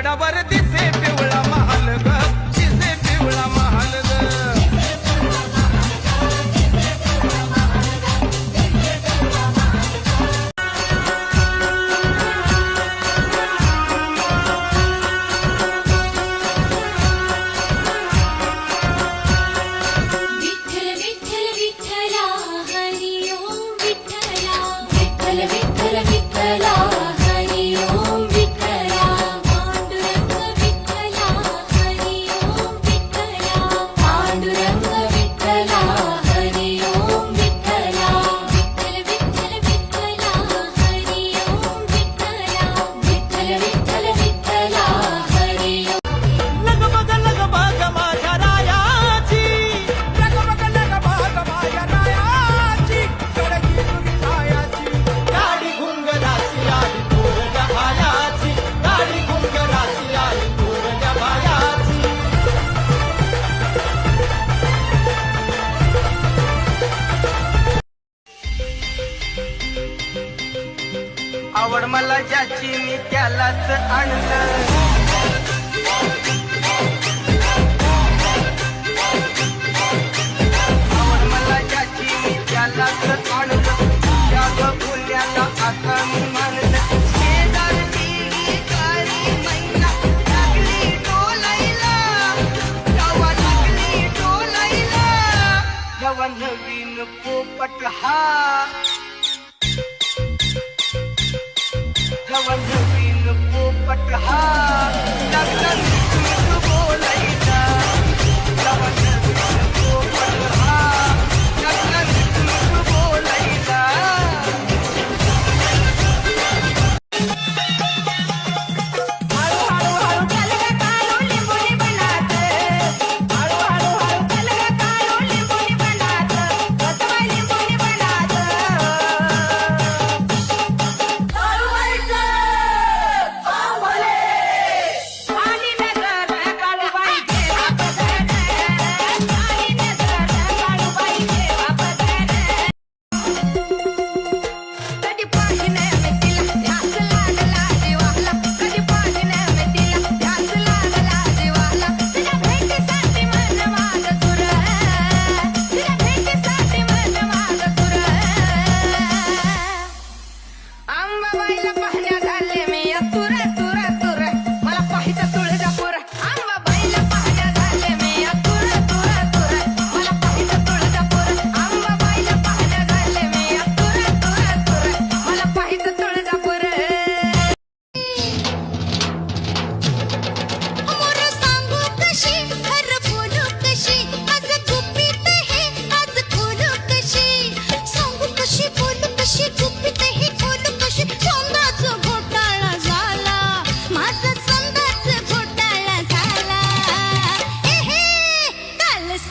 गडावर दिसे पिवळा महाल ग, दिसे पिवळा महाल ग. आवड मला ज्याची मी त्यालाच आणलं. आवड मला ज्याची मी त्यालाच आणलं. त्या पुण्याला आता मी मानलं. शेजारची काळी मैना लागली डोलायला, गावा लागली डोलायला. गावा नवीन पोपट हा, नवीन पोपट हा लागला मीठ बोलायला. नवीन पोपट हा लागला मीठ बोलायला.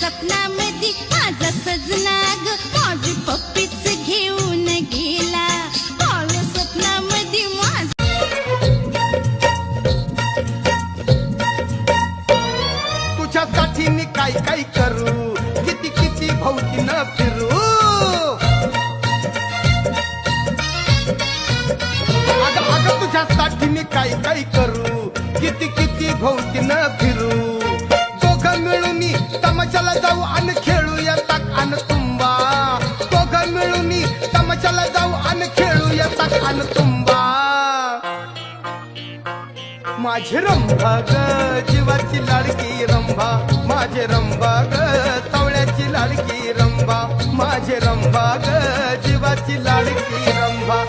सपनामध्ये माझा सजना ग माझी पप्पीच घेऊन गेला. स्वप्नामध्ये माझा तुझ्यासाठी मी काय काय करू, किती किती भोवती न फिरू. अगं अगं तुझ्यासाठी मी काय काय करू, किती किती भोवती न फिरू. दोघं मिळून तमाशाला जाऊ आणि खेळूया ताक अन तुंबा. दोघं मिळून तमाशाला जाऊ आणि खेळूया ताक अन तुंबा. माझे रंभा ग जीवाची लाडकी रंभा, माझे रंभा ग तवळ्याची लाडकी रंभा, माझे रंभा ग जीवाची लाडकी रंभा.